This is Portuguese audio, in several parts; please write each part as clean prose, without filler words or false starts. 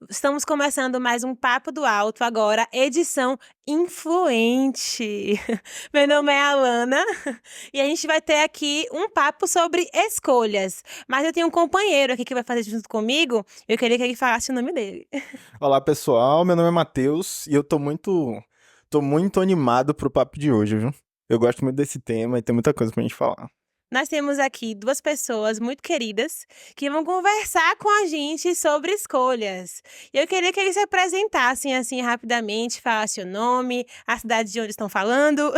Estamos começando mais um Papo do Alto, agora edição influente. Meu nome é Alana e a gente vai ter aqui um papo sobre escolhas. Mas eu tenho um companheiro aqui que vai fazer junto comigo. Eu queria que ele falasse o nome dele. Olá pessoal, meu nome é Matheus e eu tô muito animado pro papo de hoje, viu? Eu gosto muito desse tema e tem muita coisa pra gente falar. Nós temos aqui duas pessoas muito queridas que vão conversar com a gente sobre escolhas. E eu queria que eles se apresentassem assim rapidamente, falassem o nome, a cidade de onde estão falando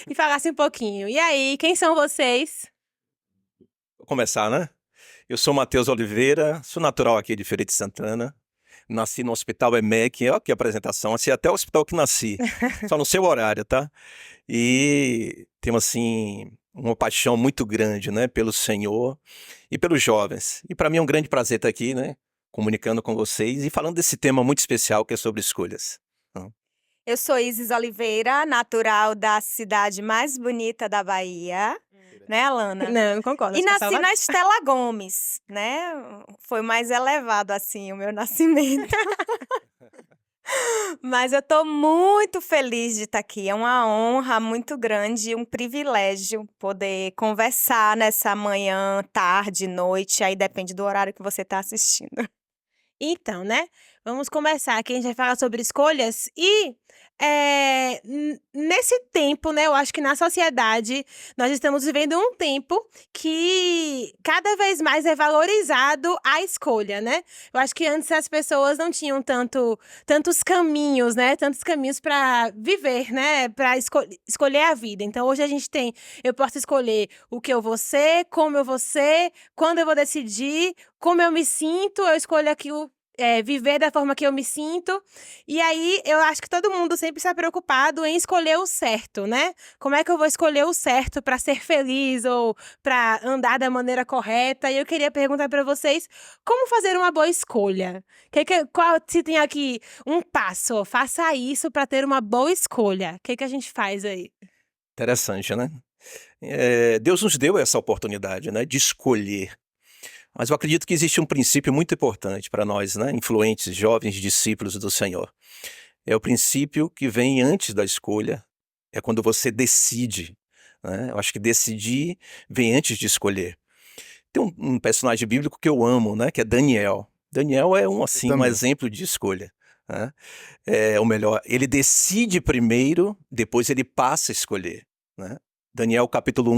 e falassem um pouquinho. E aí, quem são vocês? Vou começar, né? Eu sou Matheus Oliveira, sou natural aqui de Feira de Santana. Nasci no Hospital EMEC, olha que apresentação, assim, até o hospital que nasci, só no seu horário, tá? E tenho, assim, uma paixão muito grande, né, pelo Senhor e pelos jovens. E para mim é um grande prazer estar aqui, né, comunicando com vocês e falando desse tema muito especial que é sobre escolhas. Eu sou Isis Oliveira, natural da cidade mais bonita da Bahia, né, Alana? Não concordo. E acho que é nasci Salvador. na Estela Gomes, né? Foi mais elevado, assim, o meu nascimento. Mas eu tô muito feliz de estar aqui. É uma honra muito grande e um privilégio poder conversar nessa manhã, tarde, noite, aí depende do horário que você está assistindo. Então, né? Vamos começar aqui. A gente vai falar sobre escolhas e nesse tempo, né? Eu acho que na sociedade nós estamos vivendo um tempo que cada vez mais é valorizado a escolha, né? Eu acho que antes as pessoas não tinham tantos caminhos, né? Tantos caminhos para viver, né? Para escolher a vida. Então hoje a gente tem, eu posso escolher o que eu vou ser, como eu vou ser, quando eu vou decidir, como eu me sinto, eu escolho aquilo. Viver da forma que eu me sinto. E aí, eu acho que todo mundo sempre está preocupado em escolher o certo, né? Como é que eu vou escolher o certo para ser feliz ou para andar da maneira correta? E eu queria perguntar para vocês como fazer uma boa escolha. Se tem aqui um passo, faça isso para ter uma boa escolha. O que a gente faz aí? Interessante, né? Deus nos deu essa oportunidade, né, de escolher. Mas eu acredito que existe um princípio muito importante para nós, né, influentes, jovens discípulos do Senhor. É o princípio que vem antes da escolha, é quando você decide, né? Eu acho que decidir vem antes de escolher. Tem um personagem bíblico que eu amo, né, que é Daniel. Daniel é um também. exemplo de escolha, né? Ou melhor, ele decide primeiro, depois ele passa a escolher, né? Daniel capítulo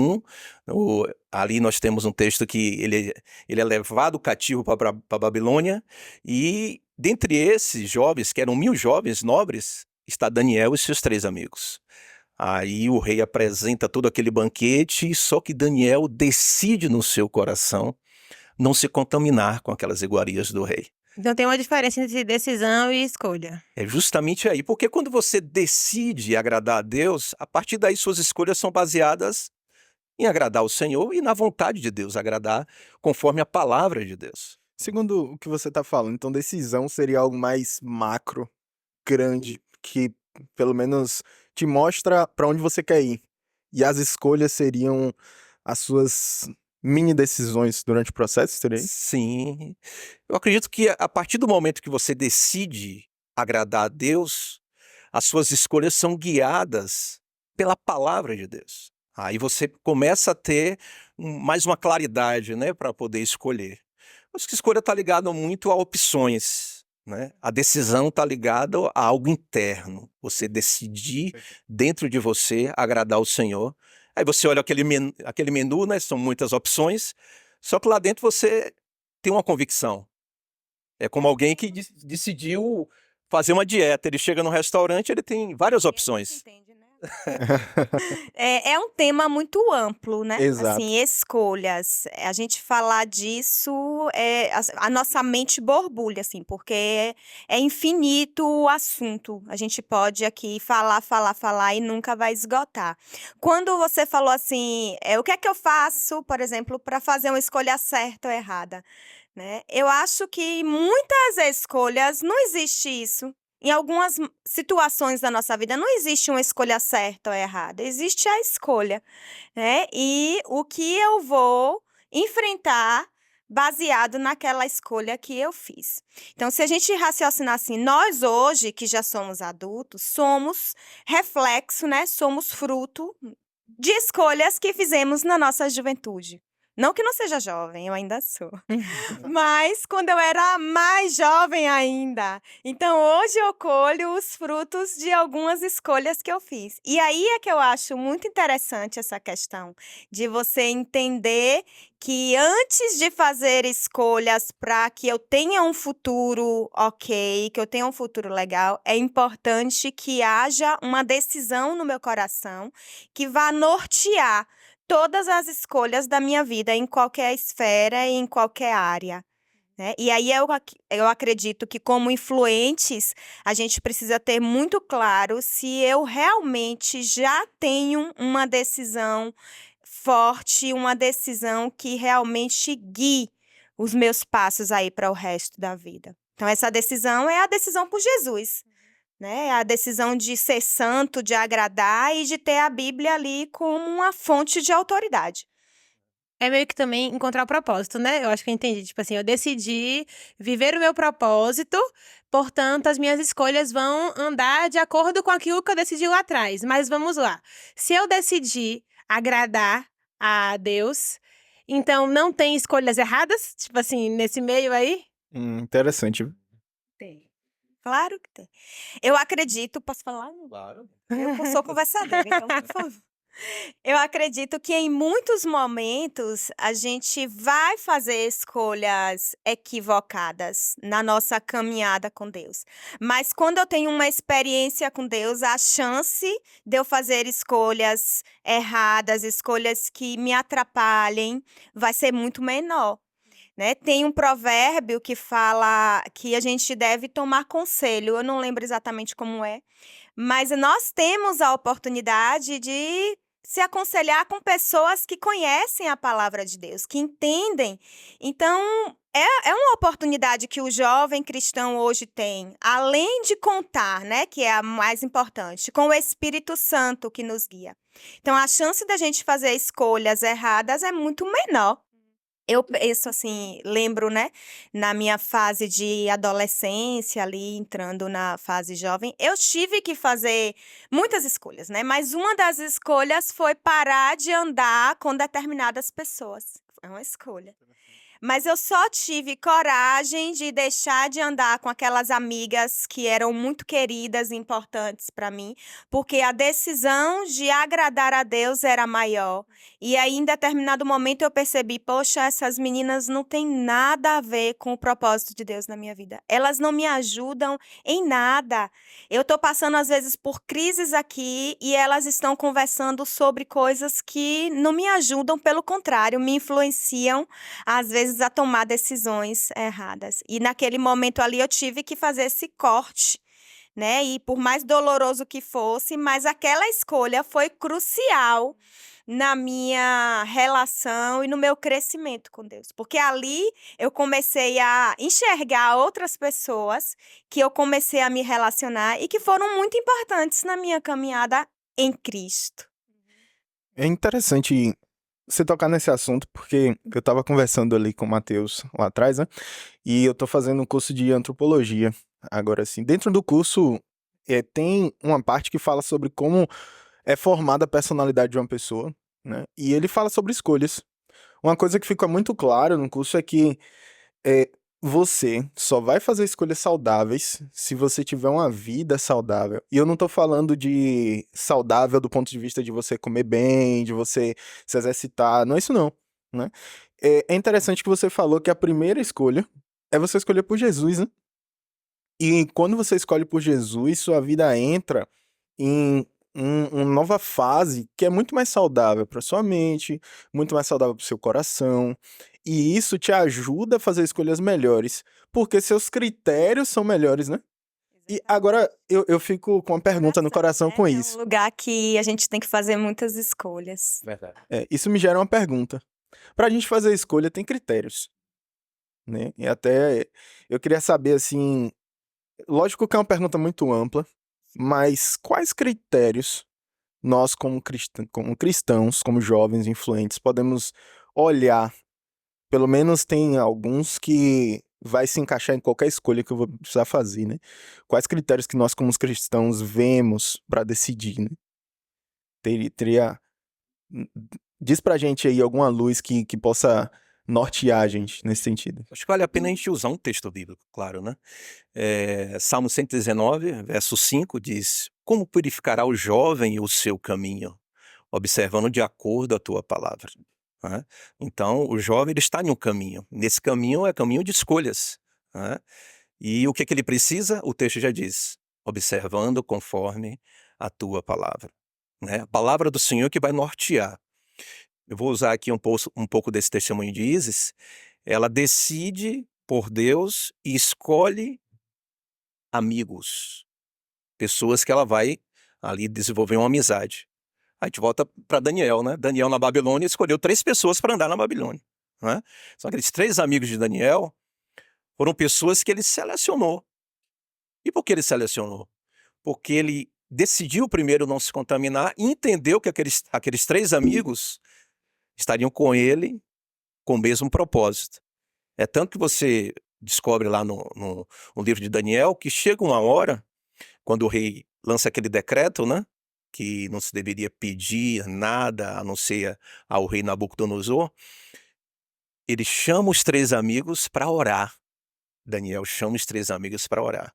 1, ali nós temos um texto que ele é levado cativo para a Babilônia, e dentre esses jovens, que eram 1000 jovens nobres, está Daniel e seus 3 amigos. Aí o rei apresenta todo aquele banquete, só que Daniel decide no seu coração não se contaminar com aquelas iguarias do rei. Então tem uma diferença entre decisão e escolha. É justamente aí, porque quando você decide agradar a Deus, a partir daí suas escolhas são baseadas em agradar o Senhor e na vontade de Deus, agradar conforme a palavra de Deus. Segundo o que você tá falando, então decisão seria algo mais macro, grande, que pelo menos te mostra pra onde você quer ir. E as escolhas seriam as suas mini decisões durante o processo, seria isso? Sim, eu acredito que a partir do momento que você decide agradar a Deus, as suas escolhas são guiadas pela palavra de Deus. Aí você começa a ter mais uma claridade, né, para poder escolher. Acho que escolha está ligada muito a opções, né? A decisão está ligada a algo interno. Você decidir dentro de você agradar o Senhor. Aí você olha aquele menu, né? São muitas opções, só que lá dentro você tem uma convicção. É como alguém que decidiu fazer uma dieta. Ele chega no restaurante, ele tem várias opções. Entende, né? É um tema muito amplo, né? Exato. Assim, escolhas. A gente falar disso, a nossa mente borbulha, assim, porque é infinito o assunto. A gente pode aqui falar e nunca vai esgotar. Quando você falou assim, o que é que eu faço, por exemplo, para fazer uma escolha certa ou errada, né? Eu acho que muitas escolhas não existe isso. Em algumas situações da nossa vida não existe uma escolha certa ou errada, existe a escolha, né? E o que eu vou enfrentar baseado naquela escolha que eu fiz. Então, se a gente raciocinar assim, nós hoje, que já somos adultos, somos reflexo, né? Somos fruto de escolhas que fizemos na nossa juventude. Não que não seja jovem, eu ainda sou. Mas quando eu era mais jovem ainda. Então, hoje eu colho os frutos de algumas escolhas que eu fiz. E aí é que eu acho muito interessante essa questão de você entender que antes de fazer escolhas para que eu tenha um futuro ok, que eu tenha um futuro legal, é importante que haja uma decisão no meu coração que vá nortear todas as escolhas da minha vida, em qualquer esfera e em qualquer área, né? E aí eu acredito que, como influentes, a gente precisa ter muito claro se eu realmente já tenho uma decisão forte, uma decisão que realmente guie os meus passos aí para o resto da vida. Então, essa decisão é a decisão por Jesus, né? A decisão de ser santo, de agradar e de ter a Bíblia ali como uma fonte de autoridade. É meio que também encontrar o propósito, né? Eu acho que eu entendi. Tipo assim, eu decidi viver o meu propósito, portanto, as minhas escolhas vão andar de acordo com aquilo que eu decidi lá atrás. Mas vamos lá. Se eu decidi agradar a Deus, então não tem escolhas erradas? Tipo assim, nesse meio aí? Interessante. Tem. Claro que tem. Eu acredito, posso falar? Claro. Eu sou conversadeira, então, por favor. Eu acredito que em muitos momentos a gente vai fazer escolhas equivocadas na nossa caminhada com Deus. Mas quando eu tenho uma experiência com Deus, a chance de eu fazer escolhas erradas, escolhas que me atrapalhem, vai ser muito menor. Né? Tem um provérbio que fala que a gente deve tomar conselho. Eu não lembro exatamente como é, mas nós temos a oportunidade de se aconselhar com pessoas que conhecem a palavra de Deus, que entendem. Então, é uma oportunidade que o jovem cristão hoje tem, além de contar, né, que é a mais importante, com o Espírito Santo que nos guia. Então, a chance da gente fazer escolhas erradas é muito menor. Eu penso assim, lembro, né, na minha fase de adolescência, ali entrando na fase jovem, eu tive que fazer muitas escolhas, né? Mas uma das escolhas foi parar de andar com determinadas pessoas. É uma escolha. Mas eu só tive coragem de deixar de andar com aquelas amigas que eram muito queridas e importantes para mim, porque a decisão de agradar a Deus era maior. E aí, em determinado momento, eu percebi, poxa, essas meninas não têm nada a ver com o propósito de Deus na minha vida. Elas não me ajudam em nada. Eu estou passando, às vezes, por crises aqui e elas estão conversando sobre coisas que não me ajudam, pelo contrário, me influenciam, às vezes, a tomar decisões erradas. E naquele momento ali eu tive que fazer esse corte, né? E por mais doloroso que fosse, mas aquela escolha foi crucial na minha relação e no meu crescimento com Deus. Porque ali eu comecei a enxergar outras pessoas que eu comecei a me relacionar e que foram muito importantes na minha caminhada em Cristo. É interessante você tocar nesse assunto, porque eu tava conversando ali com o Matheus lá atrás, né? E eu tô fazendo um curso de antropologia. Agora, assim, dentro do curso, tem uma parte que fala sobre como é formada a personalidade de uma pessoa, né? E ele fala sobre escolhas. Uma coisa que fica muito claro no curso é que você só vai fazer escolhas saudáveis se você tiver uma vida saudável. E eu não tô falando de saudável do ponto de vista de você comer bem, de você se exercitar, não é isso não, né? É interessante que você falou que a primeira escolha é você escolher por Jesus, né? E quando você escolhe por Jesus, sua vida entra em uma nova fase que é muito mais saudável para sua mente, muito mais saudável para o seu coração. E isso te ajuda a fazer escolhas melhores, porque seus critérios são melhores, né? E agora eu fico com uma pergunta no coração com É um isso. lugar que a gente tem que fazer muitas escolhas. Verdade. Isso me gera uma pergunta. Pra gente fazer escolha, tem critérios, né? E até eu queria saber, assim, lógico que é uma pergunta muito ampla, mas quais critérios nós, como cristãos, como jovens influentes, podemos olhar pelo menos tem alguns que vai se encaixar em qualquer escolha que eu vou precisar fazer, né? Quais critérios que nós, como os cristãos, vemos para decidir, né? Teria. Diz pra gente aí alguma luz que possa nortear a gente nesse sentido. Acho que vale a pena a gente usar um texto bíblico, claro, né? Salmo 119, verso 5 diz: Como purificará o jovem o seu caminho, observando de acordo a tua palavra. Né? Então, o jovem ele está em um caminho. Nesse caminho é caminho de escolhas. Né? E o que ele precisa? O texto já diz: observando conforme a tua palavra. Né? A palavra do Senhor que vai nortear. Eu vou usar aqui um pouco desse testemunho de Isis. Ela decide por Deus e escolhe amigos, pessoas que ela vai ali desenvolver uma amizade. Aí a gente volta para Daniel, né? Daniel na Babilônia escolheu 3 pessoas para andar na Babilônia. Né? São aqueles 3 amigos de Daniel, foram pessoas que ele selecionou. E por que ele selecionou? Porque ele decidiu primeiro não se contaminar e entendeu que aqueles 3 amigos estariam com ele com o mesmo propósito. É tanto que você descobre lá no livro de Daniel que chega uma hora, quando o rei lança aquele decreto, né? Que não se deveria pedir nada a não ser ao rei Nabucodonosor, ele chama os 3 amigos para orar. Daniel chama os 3 amigos para orar.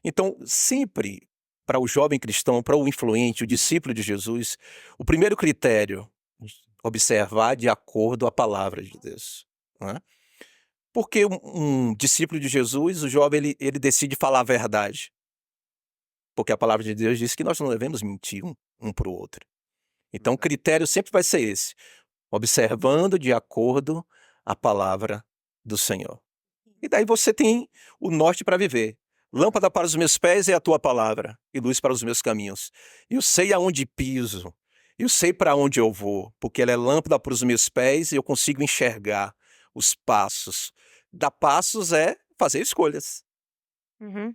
Então, sempre, para o jovem cristão, para o influente, o discípulo de Jesus, o primeiro critério, observar de acordo a palavra de Deus. Né? Porque um discípulo de Jesus, o jovem, ele decide falar a verdade. Porque a palavra de Deus diz que nós não devemos mentir um para o outro. Então, o critério sempre vai ser esse: observando de acordo a palavra do Senhor. E daí você tem o norte para viver. Lâmpada para os meus pés é a tua palavra, e luz para os meus caminhos. Eu sei aonde piso, eu sei para onde eu vou, porque ela é lâmpada para os meus pés e eu consigo enxergar os passos. Dar passos é fazer escolhas. Uhum.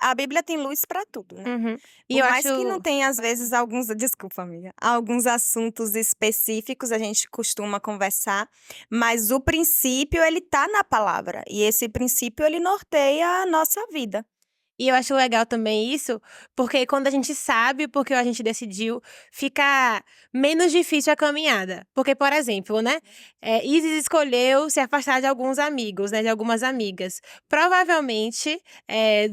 A Bíblia tem luz para tudo, né? Uhum. E Por eu mais acho. que não tenha, às vezes, desculpa, amiga, alguns assuntos específicos a gente costuma conversar, mas o princípio, ele tá na palavra. E esse princípio, ele norteia a nossa vida. E eu acho legal também isso, porque quando a gente sabe porque a gente decidiu, fica menos difícil a caminhada. Porque, por exemplo, né, Isis escolheu se afastar de alguns amigos, né, de algumas amigas. Provavelmente,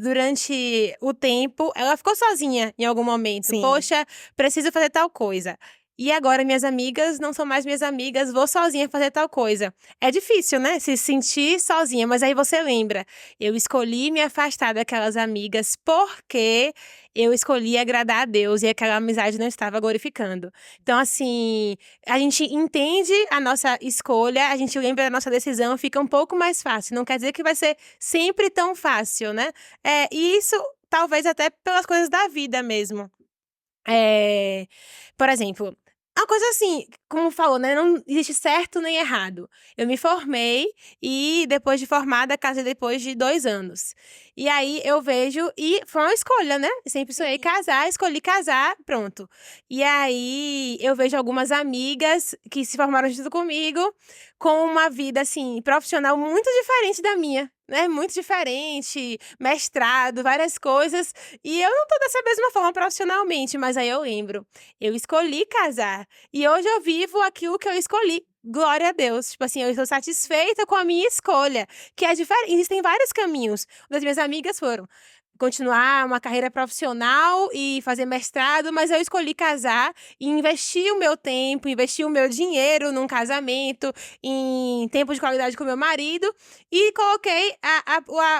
durante o tempo, ela ficou sozinha em algum momento. Sim. Poxa, preciso fazer tal coisa. E agora minhas amigas não são mais minhas amigas, vou sozinha fazer tal coisa. É difícil, né? Se sentir sozinha, mas aí você lembra, eu escolhi me afastar daquelas amigas porque eu escolhi agradar a Deus e aquela amizade não estava glorificando. Então, assim, a gente entende a nossa escolha, a gente lembra da nossa decisão, fica um pouco mais fácil. Não quer dizer que vai ser sempre tão fácil, né? E isso talvez até pelas coisas da vida mesmo. Por exemplo, uma coisa assim, como falou, né? Não existe certo nem errado. Eu me formei e depois de formada, casei depois de 2 anos. E aí eu vejo, e foi uma escolha, né? Sempre sonhei casar, escolhi casar, pronto. E aí eu vejo algumas amigas que se formaram junto comigo com uma vida, assim, profissional muito diferente da minha. Né, muito diferente, mestrado, várias coisas. E eu não tô dessa mesma forma profissionalmente, mas aí eu lembro, eu escolhi casar. E hoje eu vivo aquilo que eu escolhi. Glória a Deus. Tipo assim, eu estou satisfeita com a minha escolha, que é diferente. Existem vários caminhos. Uma das minhas amigas foram continuar uma carreira profissional e fazer mestrado, mas eu escolhi casar e investir o meu tempo, investir o meu dinheiro num casamento, em tempo de qualidade com meu marido, e coloquei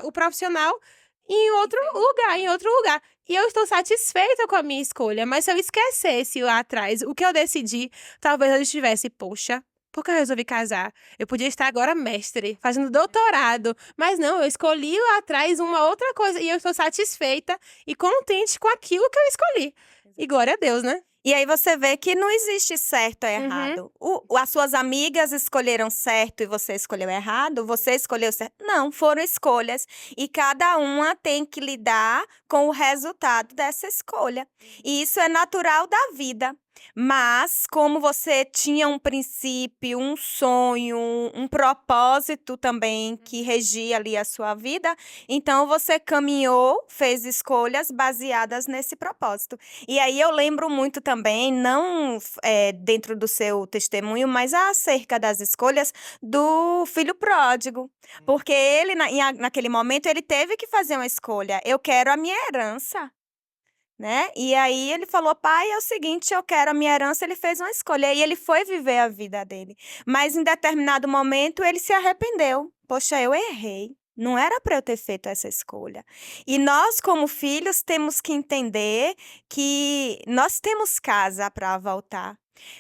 o profissional em outro lugar. E eu estou satisfeita com a minha escolha, mas se eu esquecesse lá atrás o que eu decidi, talvez eu estivesse, poxa, por que eu resolvi casar? Eu podia estar agora mestre, fazendo doutorado. Mas não, eu escolhi lá atrás uma outra coisa. E eu estou satisfeita e contente com aquilo que eu escolhi. E glória a Deus, né? E aí você vê que não existe certo ou errado. As suas amigas escolheram certo e você escolheu errado? Você escolheu certo? Não, foram escolhas. E cada uma tem que lidar com o resultado dessa escolha. E isso é natural da vida. Mas, como você tinha um princípio, um sonho, um propósito também que regia ali a sua vida, então você caminhou, fez escolhas baseadas nesse propósito. E aí eu lembro muito também, não dentro do seu testemunho, mas acerca das escolhas do filho pródigo. Porque ele, naquele momento, ele teve que fazer uma escolha. Eu quero a minha herança. Né? E aí ele falou, pai, é o seguinte, eu quero a minha herança, ele fez uma escolha, e ele foi viver a vida dele. Mas em determinado momento ele se arrependeu. Poxa, eu errei. Não era para eu ter feito essa escolha. E nós, como filhos, temos que entender que nós temos casa para voltar.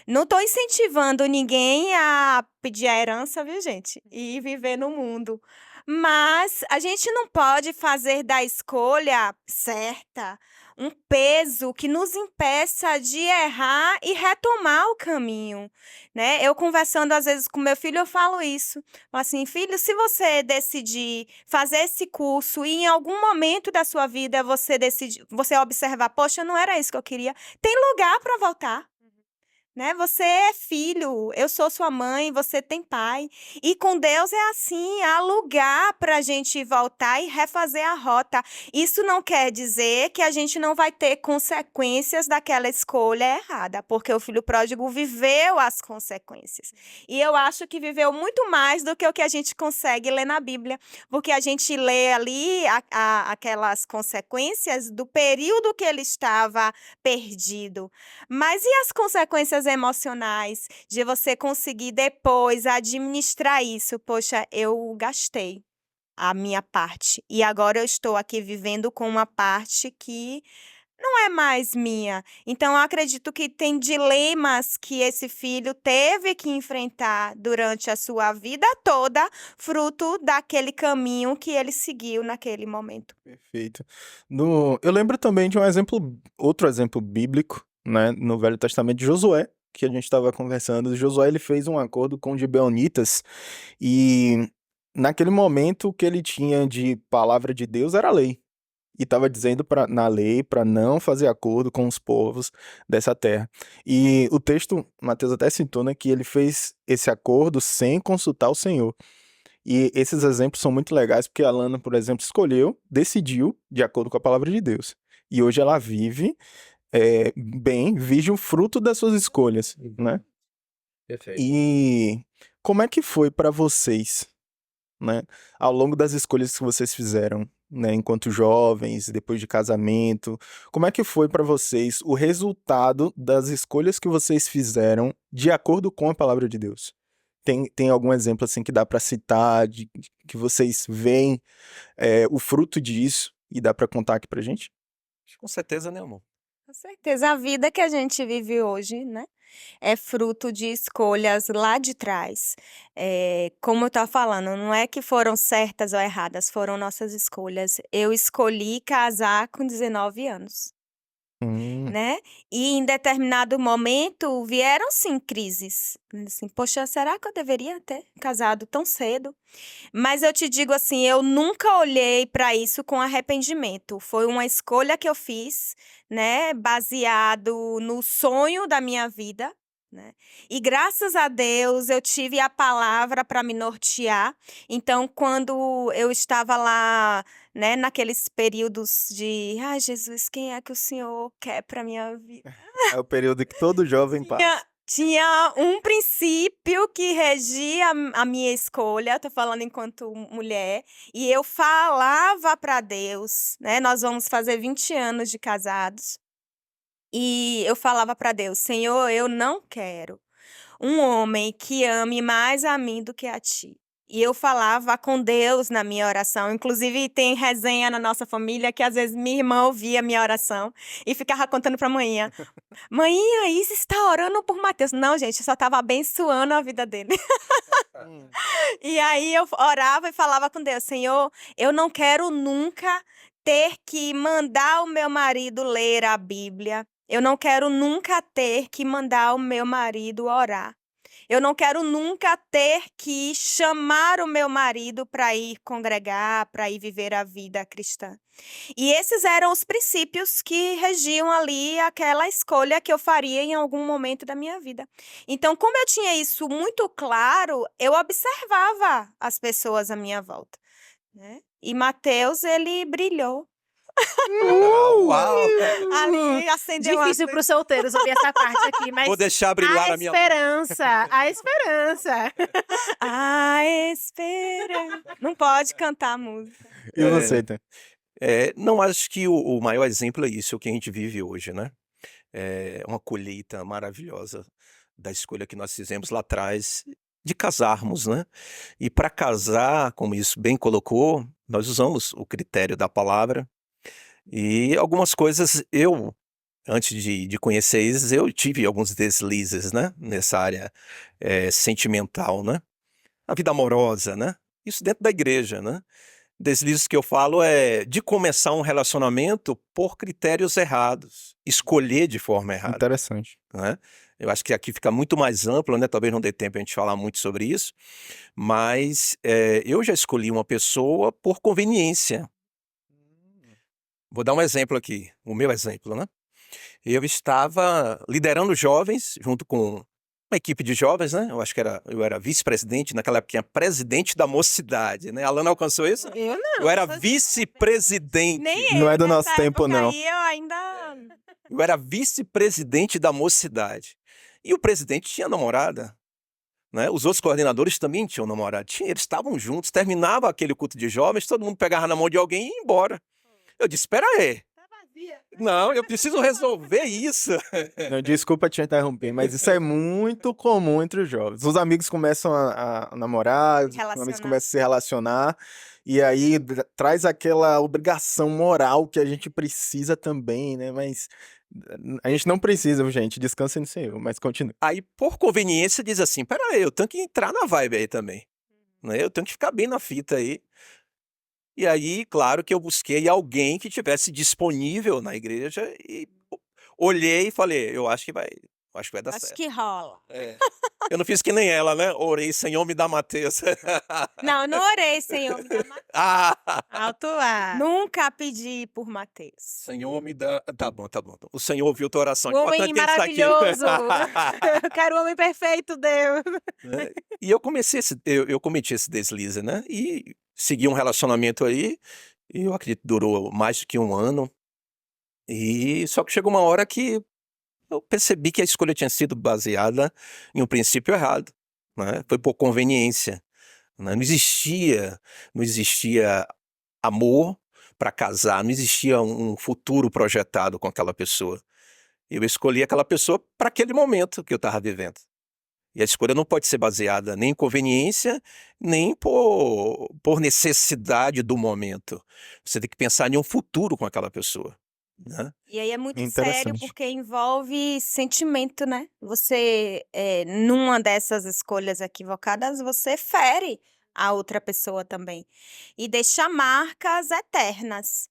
Não estou incentivando ninguém a pedir a herança, viu, gente? E viver no mundo. Mas a gente não pode fazer da escolha certa um peso que nos impeça de errar e retomar o caminho, né? Eu conversando às vezes com meu filho, eu falo isso. Falo assim, filho, se você decidir fazer esse curso e em algum momento da sua vida você observar, poxa, não era isso que eu queria, tem lugar para voltar. Né? Você é filho, eu sou sua mãe, você tem pai. E com Deus é assim, há lugar para a gente voltar e refazer a rota. Isso não quer dizer que a gente não vai ter consequências daquela escolha errada, porque o filho pródigo viveu as consequências. E eu acho que viveu muito mais do que o que a gente consegue ler na Bíblia, porque a gente lê ali aquelas consequências do período que ele estava perdido. Mas e as consequências emocionais de você conseguir depois administrar isso? Poxa, eu gastei a minha parte e agora eu estou aqui vivendo com uma parte que não é mais minha. Então, eu acredito que tem dilemas que esse filho teve que enfrentar durante a sua vida toda, fruto daquele caminho que ele seguiu naquele momento. Perfeito. Eu lembro também de outro exemplo bíblico, né, no Velho Testamento de Josué, que a gente estava conversando. Josué, ele fez um acordo com os gibeonitas e naquele momento o que ele tinha de palavra de Deus era a lei. E estava dizendo na lei para não fazer acordo com os povos dessa terra. E o texto, Mateus até citou, né, que ele fez esse acordo sem consultar o Senhor. E esses exemplos são muito legais porque a Lana, por exemplo, decidiu de acordo com a palavra de Deus. E hoje ela vive bem, vive o fruto das suas escolhas, né? Perfeito. E como é que foi para vocês, né, ao longo das escolhas que vocês fizeram, né, enquanto jovens, depois de casamento, como é que foi para vocês o resultado das escolhas que vocês fizeram de acordo com a palavra de Deus? Tem algum exemplo assim que dá para citar, que vocês veem o fruto disso e dá para contar aqui pra gente? Com certeza, né, amor? Com certeza, a vida que a gente vive hoje, né, é fruto de escolhas lá de trás. Como eu estava falando, não é que foram certas ou erradas, foram nossas escolhas. Eu escolhi casar com 19 anos. Né? E em determinado momento vieram sim crises. Assim, poxa, será que eu deveria ter casado tão cedo? Mas eu te digo assim, eu nunca olhei para isso com arrependimento. Foi uma escolha que eu fiz, né, baseado no sonho da minha vida, né? E graças a Deus eu tive a palavra para me nortear. Então, quando eu estava lá, né, naqueles períodos de, ai, Jesus, quem é que o Senhor quer para minha vida? É o período que todo jovem passa. Tinha um princípio que regia a minha escolha, tô falando enquanto mulher, e eu falava para Deus, né? Nós vamos fazer 20 anos de casados. E eu falava para Deus, Senhor, eu não quero um homem que ame mais a mim do que a ti. E eu falava com Deus na minha oração. Inclusive, tem resenha na nossa família que às vezes minha irmã ouvia a minha oração e ficava contando para a manhã. Manhã, Isis está orando por Mateus. Não, gente, eu só estava abençoando a vida dele. E aí eu orava e falava com Deus, Senhor, eu não quero nunca ter que mandar o meu marido ler a Bíblia. Eu não quero nunca ter que mandar o meu marido orar. Eu não quero nunca ter que chamar o meu marido para ir congregar, para ir viver a vida cristã. E esses eram os princípios que regiam ali aquela escolha que eu faria em algum momento da minha vida. Então, como eu tinha isso muito claro, eu observava as pessoas à minha volta, né? E Mateus, ele brilhou. Uau! Ali acendeu uma Difícil para os solteiros ouvir essa parte aqui, mas Vou deixar brilhar a a minha. esperança, a esperança. A esperança. Não pode cantar a música. E você, Tan? Não, acho que o maior exemplo é isso, o que a gente vive hoje, né? É uma colheita maravilhosa da escolha que nós fizemos lá atrás de casarmos, né? E para casar, como isso bem colocou, nós usamos o critério da palavra e algumas coisas antes de conhecer isso, eu tive alguns deslizes, né? Nessa área sentimental, né? A vida amorosa, né? Isso dentro da igreja, né? Deslizes que eu falo é de começar um relacionamento por critérios errados, escolher de forma errada, Interessante. né? Eu acho que aqui fica muito mais amplo, né? Talvez não dê tempo a gente falar muito sobre isso, mas eu já escolhi uma pessoa por conveniência. Vou dar um exemplo aqui, o meu exemplo, né? Eu estava liderando jovens junto com uma equipe de jovens, né? Eu acho que eu era vice-presidente, naquela época tinha presidente da mocidade, né? A Alana alcançou isso? Eu não. Eu era vice-presidente. Nem Não eu, é do nosso nessa tempo, época não. aí, eu ainda... Eu era vice-presidente da mocidade. E o presidente tinha namorada, né? Os outros coordenadores também tinham namorada. Eles estavam juntos, terminava aquele culto de jovens, todo mundo pegava na mão de alguém e ia embora. Eu disse, espera aí. Tá vazia. Não, eu preciso resolver isso. Não, desculpa te interromper, mas isso é muito comum entre os jovens. Os amigos começam a namorar, os amigos Relacionar. começam a se relacionar, e aí traz aquela obrigação moral que a gente precisa também, né? Mas a gente não precisa, gente. Descansa no Senhor, mas continue. Aí, por conveniência, diz assim, pera aí, eu tenho que entrar na vibe aí também, né? Eu tenho que ficar bem na fita aí. E aí, claro que eu busquei alguém que tivesse disponível na igreja e olhei e falei, eu acho que vai dar Acho certo. que rola. É. Eu não fiz que nem ela, né? Orei, Senhor, me dá Mateus. Não, eu não orei, Senhor, me dá Mateus. Alto lá. Nunca pedi por Mateus. Senhor, me dá... Tá bom. O Senhor ouviu tua oração. O homem Importante que ele está maravilhoso. aqui. Eu quero o homem perfeito, Deus. Né? E eu cometi esse deslize, né? E segui um relacionamento aí, e eu acredito que durou mais do que 1 ano. E só que chegou uma hora que eu percebi que a escolha tinha sido baseada em um princípio errado, né? Foi por conveniência, né? Não existia amor para casar, não existia um futuro projetado com aquela pessoa. Eu escolhi aquela pessoa para aquele momento que eu estava vivendo. E a escolha não pode ser baseada nem em conveniência, nem por necessidade do momento. Você tem que pensar em um futuro com aquela pessoa, né? E aí é muito sério Interessante. porque envolve sentimento, né? Você, numa dessas escolhas equivocadas, você fere a outra pessoa também. E deixa marcas eternas.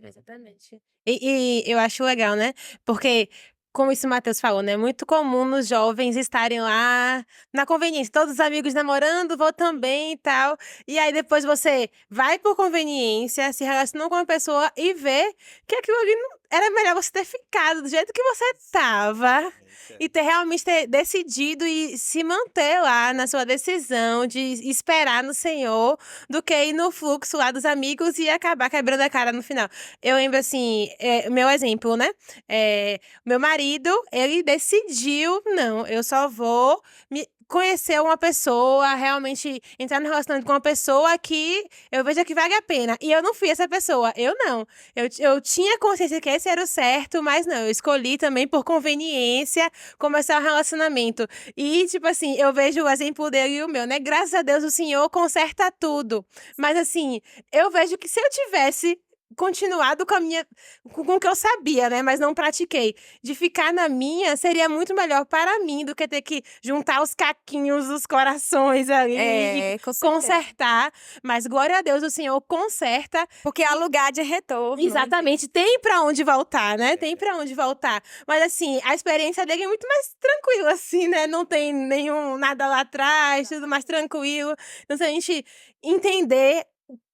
Exatamente. E eu acho legal, né? Porque, como isso o Matheus falou, né? É muito comum nos jovens estarem lá na conveniência. Todos os amigos namorando, vou também e tal. E aí depois você vai por conveniência, se relaciona com uma pessoa e vê que aquilo ali não... era melhor você ter ficado do jeito que você estava. E realmente ter decidido e se manter lá na sua decisão de esperar no Senhor do que ir no fluxo lá dos amigos e acabar quebrando a cara no final. Eu lembro assim, meu exemplo, né? Meu marido, ele decidiu, não, eu só vou conhecer uma pessoa, realmente entrar no relacionamento com uma pessoa que eu veja que vale a pena. E eu não fui essa pessoa, eu não. Eu tinha consciência que esse era o certo, mas não, eu escolhi também por conveniência começar um relacionamento. E, tipo assim, eu vejo o exemplo dele e o meu, né? Graças a Deus o Senhor conserta tudo. Mas, assim, eu vejo que se eu tivesse continuado com o que eu sabia, né? Mas não pratiquei. De ficar na minha seria muito melhor para mim do que ter que juntar os caquinhos dos corações ali e Com certeza. consertar. Mas glória a Deus, o Senhor conserta. Porque há lugar de retorno. Exatamente, tem pra onde voltar, né? Tem pra onde voltar. Mas assim, a experiência dele é muito mais tranquila, assim, né? Não tem nada lá atrás, tudo mais tranquilo. Então, se a gente entender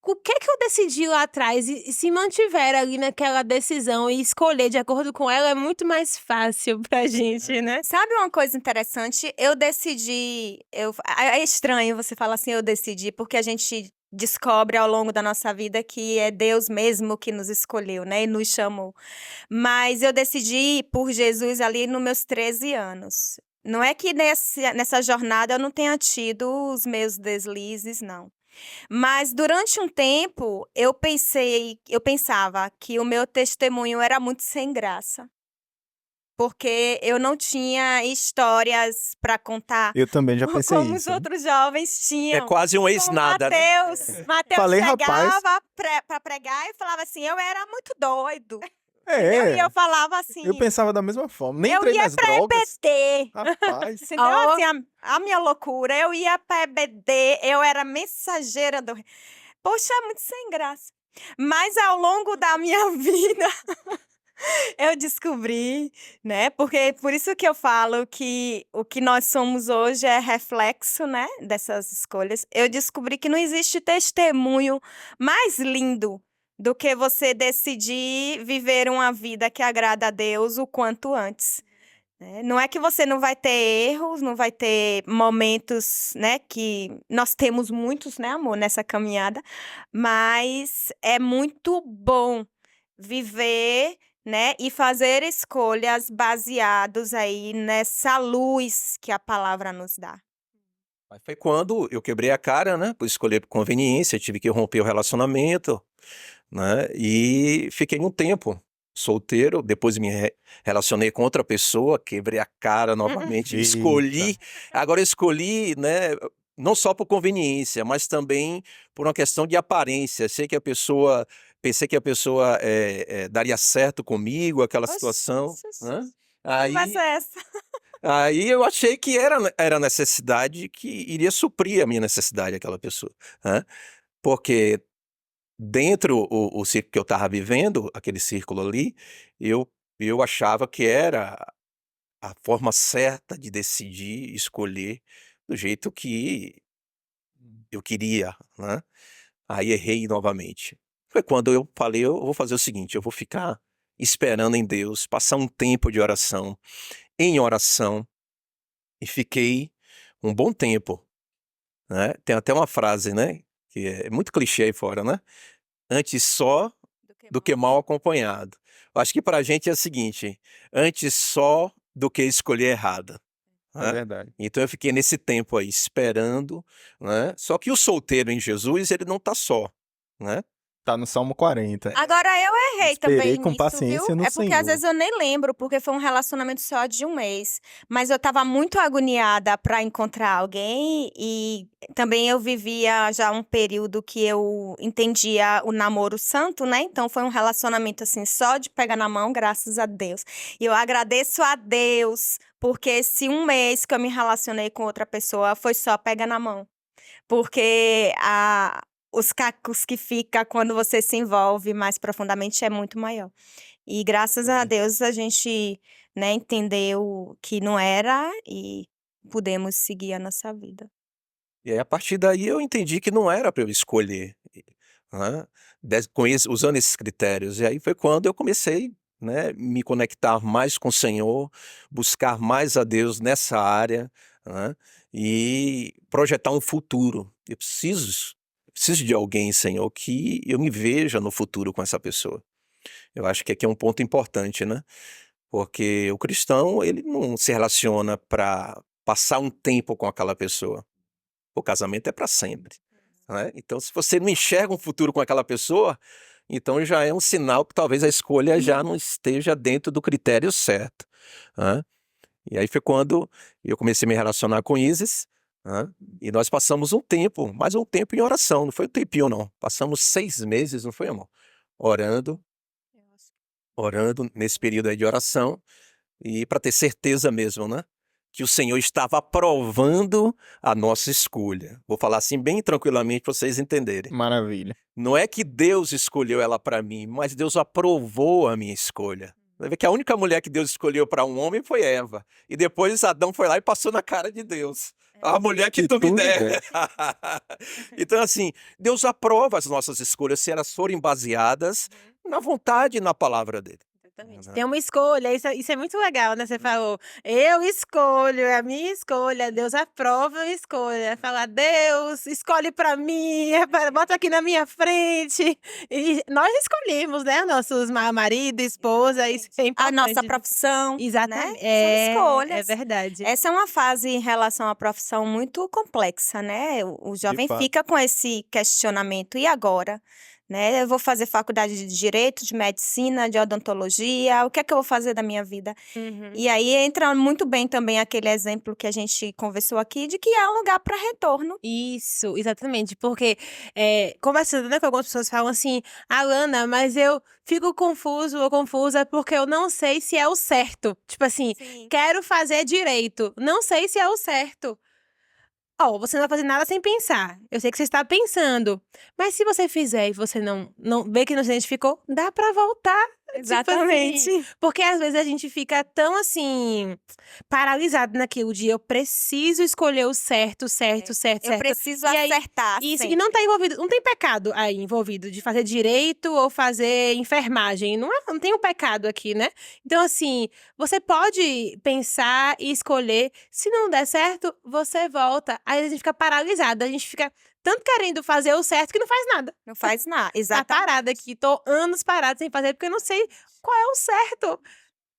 o que é que eu decidi lá atrás e se mantiver ali naquela decisão e escolher de acordo com ela, é muito mais fácil pra gente, né? Sabe uma coisa interessante? Eu decidi. É estranho você falar assim, eu decidi, porque a gente descobre ao longo da nossa vida que é Deus mesmo que nos escolheu, né? E nos chamou. Mas eu decidi ir por Jesus ali nos meus 13 anos. Não é que nessa jornada eu não tenha tido os meus deslizes, não. Mas durante um tempo eu pensava que o meu testemunho era muito sem graça. Porque eu não tinha histórias para contar Eu também já pensei como os isso. outros jovens É tinham. quase um Com ex-nada, né? Mateus Falei, rapaz. chegava para pregar e falava assim, eu era muito doido. Entendeu? E É, eu falava assim, eu pensava da mesma forma. Nem eu entrei ia nas pra drogas. EBD. Rapaz. Entendeu? Ó. Assim, a minha loucura. Eu ia pra EBD, eu era mensageira do... Poxa, muito sem graça. Mas ao longo da minha vida, eu descobri, né? Porque por isso que eu falo que o que nós somos hoje é reflexo, né? Dessas escolhas. Eu descobri que não existe testemunho mais lindo do que você decidir viver uma vida que agrada a Deus o quanto antes. Né? Não é que você não vai ter erros, não vai ter momentos, né, que nós temos muitos, né, amor, nessa caminhada, mas é muito bom viver, né, e fazer escolhas baseados aí nessa luz que a palavra nos dá. Mas foi quando eu quebrei a cara, né? Por escolher por conveniência, tive que romper o relacionamento, né? E fiquei um tempo solteiro, depois me relacionei com outra pessoa, quebrei a cara novamente, Eita. escolhi, agora eu escolhi, né? Não só por conveniência, mas também por uma questão de aparência. Pensei que a pessoa daria certo comigo, aquela situação, né? Aí, Conversa é essa? aí eu achei que era necessidade que iria suprir a minha necessidade, aquela pessoa, né? Porque dentro o círculo que eu estava vivendo, aquele círculo ali, eu achava que era a forma certa de decidir, escolher do jeito que eu queria, né? Aí errei novamente. Foi quando eu falei, eu vou fazer o seguinte, eu vou ficar esperando em Deus, passar um tempo de oração, em oração, e fiquei um bom tempo, né? Tem até uma frase, né? Que é muito clichê aí fora, né? Antes só do que mal acompanhado. Eu acho que pra gente é o seguinte, antes só do que escolher errada, É né? verdade. Então eu fiquei nesse tempo aí esperando, né? Só que o solteiro em Jesus, ele não tá só, né? Tá no Salmo 40. Agora eu errei Esperei também com nisso, paciência viu? no É porque Senhor. às vezes eu nem lembro, porque foi um relacionamento só de um mês. Mas eu tava muito agoniada pra encontrar alguém e também eu vivia já um período que eu entendia o namoro santo, né? Então foi um relacionamento assim só de pegar na mão, graças a Deus. E eu agradeço a Deus, porque esse um mês que eu me relacionei com outra pessoa foi só pega na mão. Porque os cacos que fica quando você se envolve mais profundamente é muito maior. E graças a Deus a gente, né, entendeu que não era e pudemos seguir a nossa vida. E aí, a partir daí eu entendi que não era para eu escolher, né? Usando esses critérios. E aí foi quando eu comecei, né, me conectar mais com o Senhor, buscar mais a Deus nessa área, né, e projetar um futuro. Eu preciso de alguém, Senhor, que eu me veja no futuro com essa pessoa. Eu acho que aqui é um ponto importante, né? Porque o cristão, ele não se relaciona para passar um tempo com aquela pessoa. O casamento é para sempre, né? Então, se você não enxerga um futuro com aquela pessoa, então já é um sinal que talvez a escolha já não esteja dentro do critério certo, né? E aí foi quando eu comecei a me relacionar com Isis, né? E nós passamos um tempo, mais um tempo em oração, não foi um tempinho não, passamos 6 meses, não foi, amor? orando, orando nesse período aí de oração, e para ter certeza mesmo, né? Que o Senhor estava aprovando a nossa escolha. Vou falar assim bem tranquilamente para vocês entenderem. Maravilha. Não é que Deus escolheu ela para mim, mas Deus aprovou a minha escolha. Vai ver que a única mulher que Deus escolheu para um homem foi Eva. E depois Adão foi lá e passou na cara de Deus. A mulher que tu me der. Então, assim, Deus aprova as nossas escolhas se elas forem baseadas na vontade e na palavra dele. Exatamente. Tem uma escolha, isso é muito legal, né? Você falou, eu escolho, é a minha escolha, Deus aprova a minha escolha. Falar, Deus, escolhe pra mim, bota aqui na minha frente. E nós escolhemos, né? Nossos marido, esposa, isso é A importante. nossa profissão, Exatamente. né? São escolhas. É verdade. Essa é uma fase em relação à profissão muito complexa, né? O jovem fato. fica com esse questionamento. E agora? Né? Eu vou fazer faculdade de Direito, de Medicina, de Odontologia. O que é que eu vou fazer da minha vida? Uhum. E aí entra muito bem também aquele exemplo que a gente conversou aqui de que é um lugar para retorno. Isso, exatamente, porque conversando, né, com algumas pessoas falam assim, Alana, mas eu fico confuso ou confusa porque eu não sei se é o certo. Tipo assim, Sim. quero fazer direito, não sei se é o certo. Ó, você não vai fazer nada sem pensar. Eu sei que você está pensando. Mas se você fizer e você não vê que não se identificou, dá pra voltar. Exatamente. Tipo assim, porque às vezes a gente fica tão assim, paralisado naquilo de eu preciso escolher o certo. Eu preciso E aí, acertar Isso, e sempre. não tá envolvido, não tem pecado aí envolvido de fazer direito ou fazer enfermagem. Não tem um pecado aqui, né? Então, assim, você pode pensar e escolher. Se não der certo, você volta. Aí a gente fica paralisado, a gente fica tanto querendo fazer o certo que não faz nada. Não faz nada. Tá Exatamente. parada aqui, tô anos parada sem fazer porque eu não sei qual é o certo.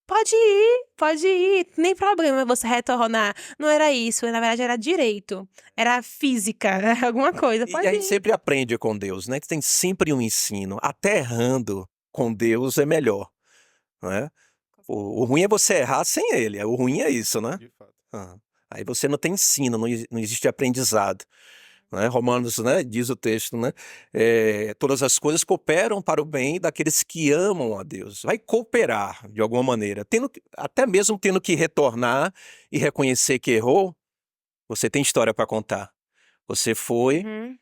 Pode ir, nem problema você retornar. Não era isso, na verdade era direito, era física, era alguma coisa. E Pode a gente ir. sempre aprende com Deus, né? Tem sempre um ensino. Até errando com Deus é melhor, né? O ruim é você errar sem ele. O ruim é isso, né? De fato. Aí você não tem ensino, não existe aprendizado. Né? Romanos, né, diz o texto, né? Todas as coisas cooperam para o bem daqueles que amam a Deus. Vai cooperar de alguma maneira. Até mesmo tendo que retornar e reconhecer que errou, você tem história para contar. Você foi, Uhum.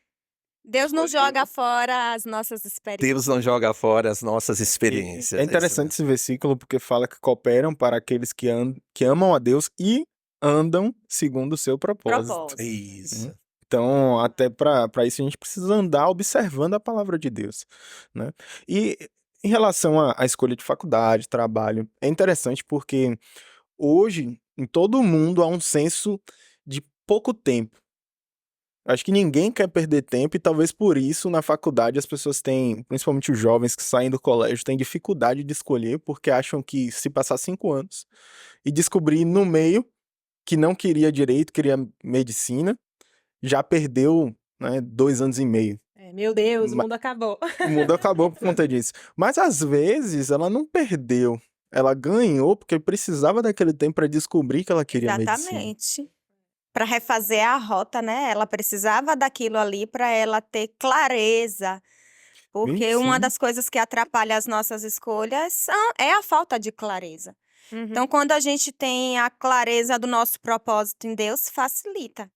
Deus não joga fora as nossas experiências. Deus não joga fora as nossas experiências. É interessante esse versículo porque fala que cooperam para aqueles que amam a Deus e andam segundo o seu propósito. Isso. Então, até para isso a gente precisa andar observando a palavra de Deus, né? E em relação à escolha de faculdade, trabalho, é interessante porque hoje em todo o mundo há um senso de pouco tempo. Acho que ninguém quer perder tempo e talvez por isso na faculdade as pessoas têm, principalmente os jovens que saem do colégio, têm dificuldade de escolher porque acham que se passar 5 anos e descobrir no meio que não queria direito, queria medicina, já perdeu, né, 2 anos e meio. Meu Deus, o mundo acabou. O mundo acabou por conta disso. Mas às vezes ela não perdeu. Ela ganhou porque precisava daquele tempo para descobrir que ela queria medicina. Exatamente. Para refazer a rota, né? Ela precisava daquilo ali para ela ter clareza. Porque uma Sim. das coisas que atrapalha as nossas escolhas é a falta de clareza. Uhum. Então, quando a gente tem a clareza do nosso propósito em Deus, facilita.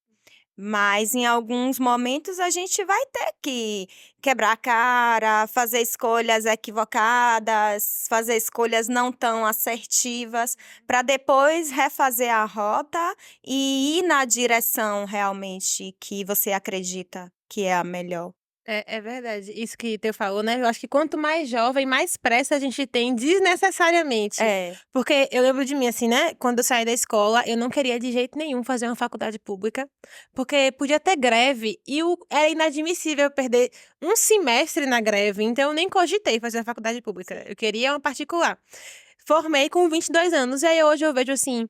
Mas em alguns momentos a gente vai ter que quebrar a cara, fazer escolhas equivocadas, fazer escolhas não tão assertivas, para depois refazer a rota e ir na direção realmente que você acredita que é a melhor. É verdade, isso que Teu falou, né? Eu acho que quanto mais jovem, mais pressa a gente tem desnecessariamente. É, Porque eu lembro de mim, assim, né? Quando eu saí da escola, eu não queria de jeito nenhum fazer uma faculdade pública, porque podia ter greve e era inadmissível eu perder um semestre na greve, então eu nem cogitei fazer uma faculdade pública. Eu queria uma particular. Formei com 22 anos, e aí hoje eu vejo assim,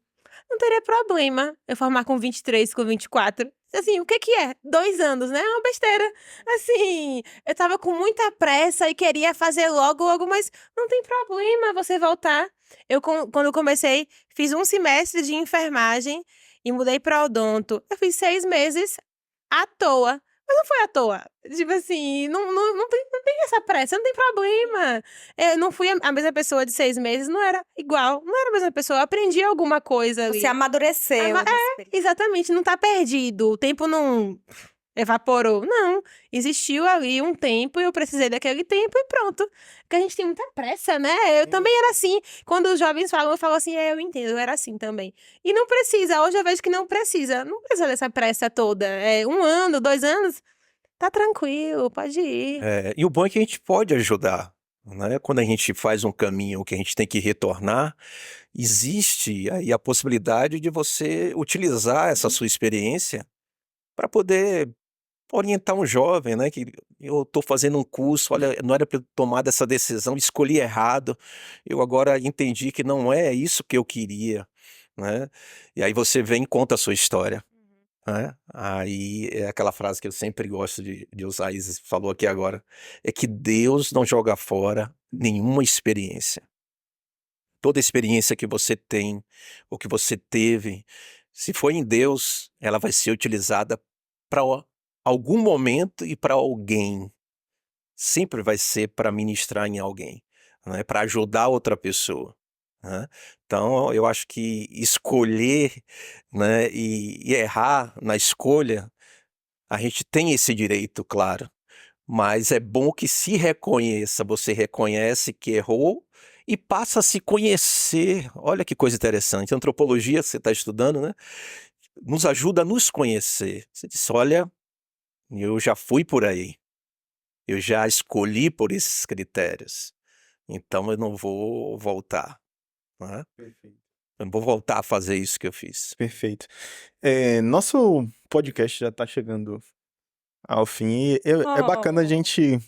não teria problema eu formar com 23, com 24. Assim, o que é? 2 anos, né? É uma besteira. Assim, eu tava com muita pressa e queria fazer logo, mas não tem problema você voltar. Quando eu comecei, fiz um semestre de enfermagem e mudei pra odonto. Eu fiz 6 meses à toa. Mas não foi à toa. Tipo assim, não tem essa pressa, não tem problema. Eu não fui a mesma pessoa de 6 meses, não era igual, não era a mesma pessoa. Eu aprendi alguma coisa ali. Você amadureceu. Exatamente, não tá perdido. O tempo não evaporou. Não. Existiu ali um tempo e eu precisei daquele tempo e pronto. Porque a gente tem muita pressa, né? Eu também era assim. Quando os jovens falam, eu falo assim, eu entendo, eu era assim também. E não precisa. Hoje eu vejo que não precisa. Não precisa dessa pressa toda. 1 ano, 2 anos, tá tranquilo, pode ir. E o bom é que a gente pode ajudar, né? Quando a gente faz um caminho que a gente tem que retornar, existe aí a possibilidade de você utilizar essa sua experiência para poder orientar um jovem, né? Que eu estou fazendo um curso, olha, não era para eu tomar essa decisão, escolhi errado, eu agora entendi que não é isso que eu queria, né? E aí você vem e conta a sua história. Né? Aí é aquela frase que eu sempre gosto de usar, Isis falou aqui agora, é que Deus não joga fora nenhuma experiência. Toda experiência que você tem, ou que você teve, se for em Deus, ela vai ser utilizada para algum momento e para alguém. Sempre vai ser para ministrar em alguém, né? Para ajudar outra pessoa. Né? Então, eu acho que escolher, né, e errar na escolha, a gente tem esse direito, claro, mas é bom que se reconheça, você reconhece que errou e passa a se conhecer. Olha que coisa interessante, a antropologia que você está estudando, né, nos ajuda a nos conhecer. Você disse, olha, eu já fui por aí, eu já escolhi por esses critérios, então eu não vou voltar. Né? Perfeito. Eu não vou voltar a fazer isso que eu fiz. Perfeito. Nosso podcast já está chegando ao fim e é bacana a gente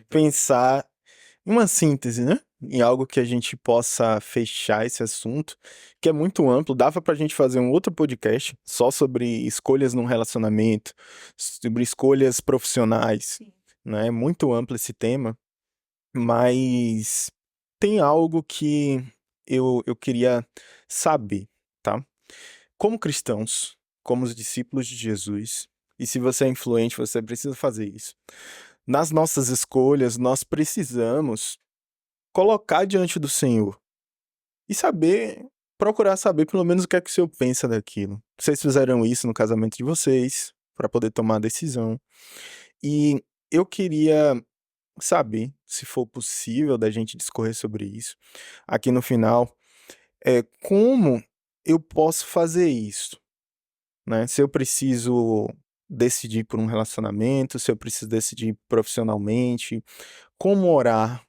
pensar em uma síntese, né? Em algo que a gente possa fechar esse assunto, que é muito amplo. Dava pra gente fazer um outro podcast só sobre escolhas num relacionamento, sobre escolhas profissionais, né? É muito amplo esse tema, mas tem algo que eu queria saber, tá? Como cristãos, como os discípulos de Jesus, e se você é influente, você precisa fazer isso. Nas nossas escolhas, nós precisamos colocar diante do Senhor e procurar saber pelo menos o que é que o Senhor pensa daquilo. Vocês fizeram isso no casamento de vocês, para poder tomar a decisão. E eu queria saber, se for possível, da gente discorrer sobre isso, aqui no final, como eu posso fazer isso, né? Se eu preciso decidir por um relacionamento, se eu preciso decidir profissionalmente, como orar,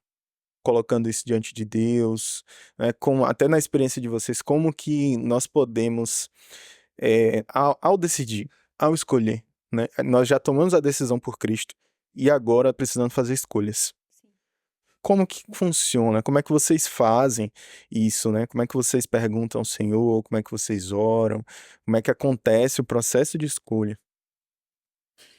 colocando isso diante de Deus, né? Até na experiência de vocês, como que nós podemos, ao decidir, ao escolher, né? Nós já tomamos a decisão por Cristo e agora precisamos fazer escolhas. Como que funciona? Como é que vocês fazem isso, né? Como é que vocês perguntam ao Senhor? Como é que vocês oram? Como é que acontece o processo de escolha?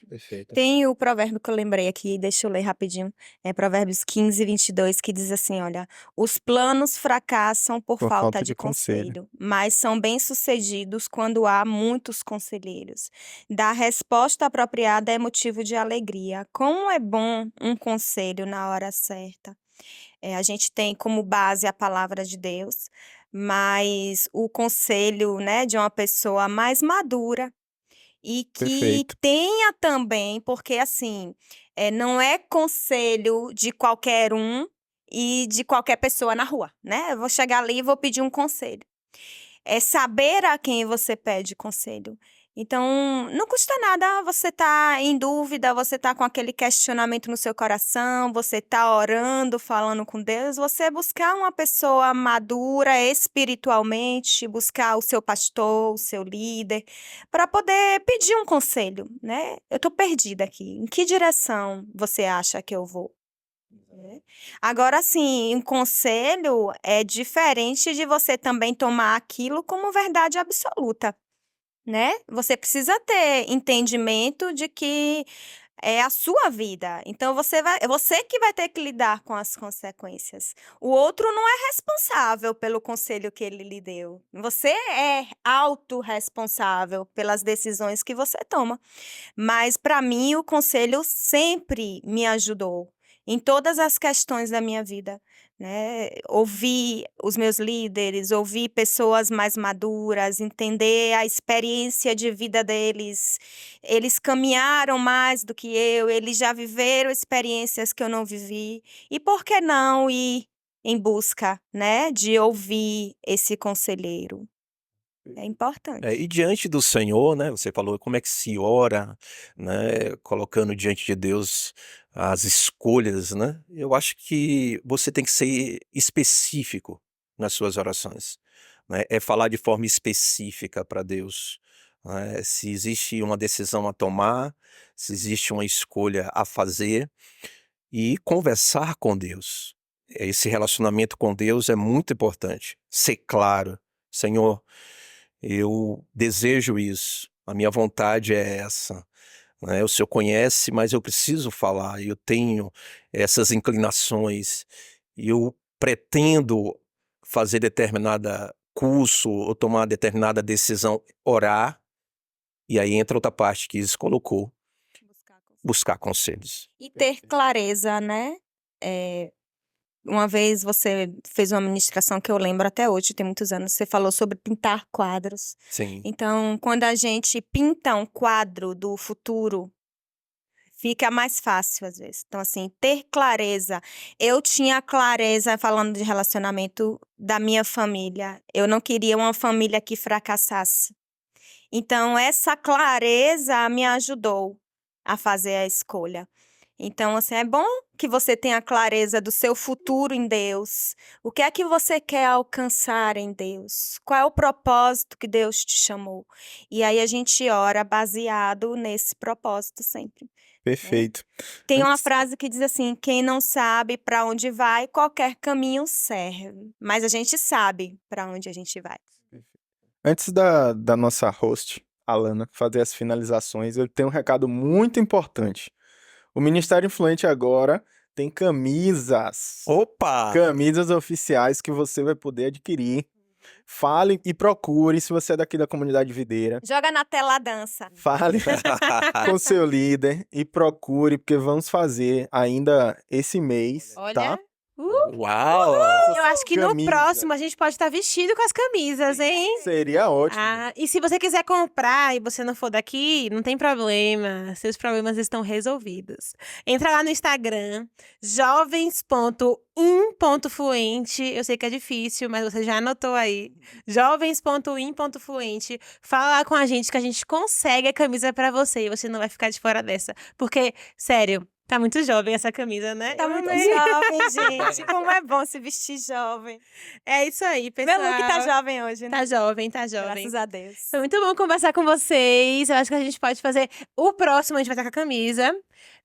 Perfeito. Tem o provérbio que eu lembrei aqui, deixa eu ler rapidinho. É Provérbios 15:22, que diz assim, olha: os planos fracassam por falta de conselho, mas são bem-sucedidos quando há muitos conselheiros. Dar resposta apropriada é motivo de alegria. Como é bom um conselho na hora certa. A gente tem como base a palavra de Deus, mas o conselho, né, de uma pessoa mais madura, e que Perfeito. tenha também, porque assim, não é conselho de qualquer um e de qualquer pessoa na rua, né? Eu vou chegar ali e vou pedir um conselho. É saber a quem você pede conselho. Então, não custa nada você tá em dúvida, você tá com aquele questionamento no seu coração, você tá orando, falando com Deus, você buscar uma pessoa madura espiritualmente, buscar o seu pastor, o seu líder, para poder pedir um conselho, né? Eu tô perdida aqui. Em que direção você acha que eu vou? Agora, sim, um conselho é diferente de você também tomar aquilo como verdade absoluta, né? Você precisa ter entendimento de que é a sua vida. Então é você que vai ter que lidar com as consequências. O outro não é responsável pelo conselho que ele lhe deu. Você é autorresponsável pelas decisões que você toma. Mas para mim o conselho sempre me ajudou em todas as questões da minha vida, né? Ouvir os meus líderes, ouvir pessoas mais maduras, entender a experiência de vida deles. Eles caminharam mais do que eu, eles já viveram experiências que eu não vivi. E por que não ir em busca, né, de ouvir esse conselheiro? É importante. E diante do Senhor, né? Você falou como é que se ora, né? Colocando diante de Deus as escolhas, né? Eu acho que você tem que ser específico nas suas orações, né? É falar de forma específica para Deus, né? Se existe uma decisão a tomar, se existe uma escolha a fazer e conversar com Deus. Esse relacionamento com Deus é muito importante. Ser claro, Senhor, eu desejo isso, a minha vontade é essa, né? O Senhor conhece, mas eu preciso falar, eu tenho essas inclinações, eu pretendo fazer determinada curso ou tomar determinada decisão, orar, e aí entra outra parte que Isis colocou, buscar conselhos. E ter clareza, né? Uma vez você fez uma ministração que eu lembro até hoje, tem muitos anos, você falou sobre pintar quadros. Sim. Então, quando a gente pinta um quadro do futuro, fica mais fácil às vezes. Então, assim, ter clareza. Eu tinha clareza, falando de relacionamento, da minha família. Eu não queria uma família que fracassasse. Então, essa clareza me ajudou a fazer a escolha. Então, assim, é bom que você tenha clareza do seu futuro em Deus. O que é que você quer alcançar em Deus? Qual é o propósito que Deus te chamou? E aí a gente ora baseado nesse propósito sempre. Perfeito. Tem uma Antes- frase que diz assim: quem não sabe para onde vai, qualquer caminho serve. Mas a gente sabe para onde a gente vai. Antes da nossa host, Alana, fazer as finalizações, eu tenho um recado muito importante. O Ministério Influente agora tem camisas. Opa! Camisas oficiais que você vai poder adquirir. Fale e procure, se você é daqui da comunidade videira, Joga na tela a dança. fale com seu líder e procure, porque vamos fazer ainda esse mês, Olha. tá? Uau! Eu acho que no Camisa. próximo a gente pode estar vestido com as camisas, hein? Seria ótimo. E se você quiser comprar e você não for daqui, não tem problema. Seus problemas estão resolvidos. Entra lá no Instagram, jovens.in.fluente. Eu sei que é difícil, mas você já anotou aí. Jovens.in.fluente. Fala lá com a gente que a gente consegue a camisa pra você e você não vai ficar de fora dessa. Porque, sério, tá muito jovem essa camisa, né? Tá Eu muito amei. jovem, gente. Como é bom se vestir jovem. É isso aí, pessoal. Meu look tá jovem hoje, né? Tá jovem, tá jovem. Graças a Deus. Foi muito bom conversar com vocês. Eu acho que a gente pode fazer o próximo, a gente vai estar com a camisa,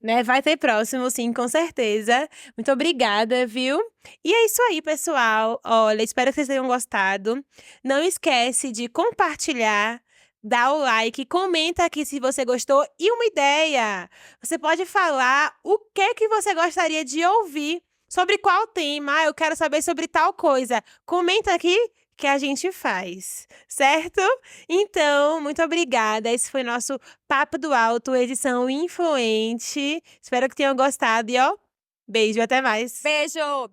né? Vai ter próximo, sim, com certeza. Muito obrigada, viu? E é isso aí, pessoal. Olha, espero que vocês tenham gostado. Não esquece de compartilhar, dá o like, comenta aqui se você gostou e uma ideia. Você pode falar o que você gostaria de ouvir, sobre qual tema. Eu quero saber sobre tal coisa. Comenta aqui que a gente faz, certo? Então, muito obrigada. Esse foi nosso Papo do Alto, edição influente. Espero que tenham gostado e ó, beijo, até mais. Beijo!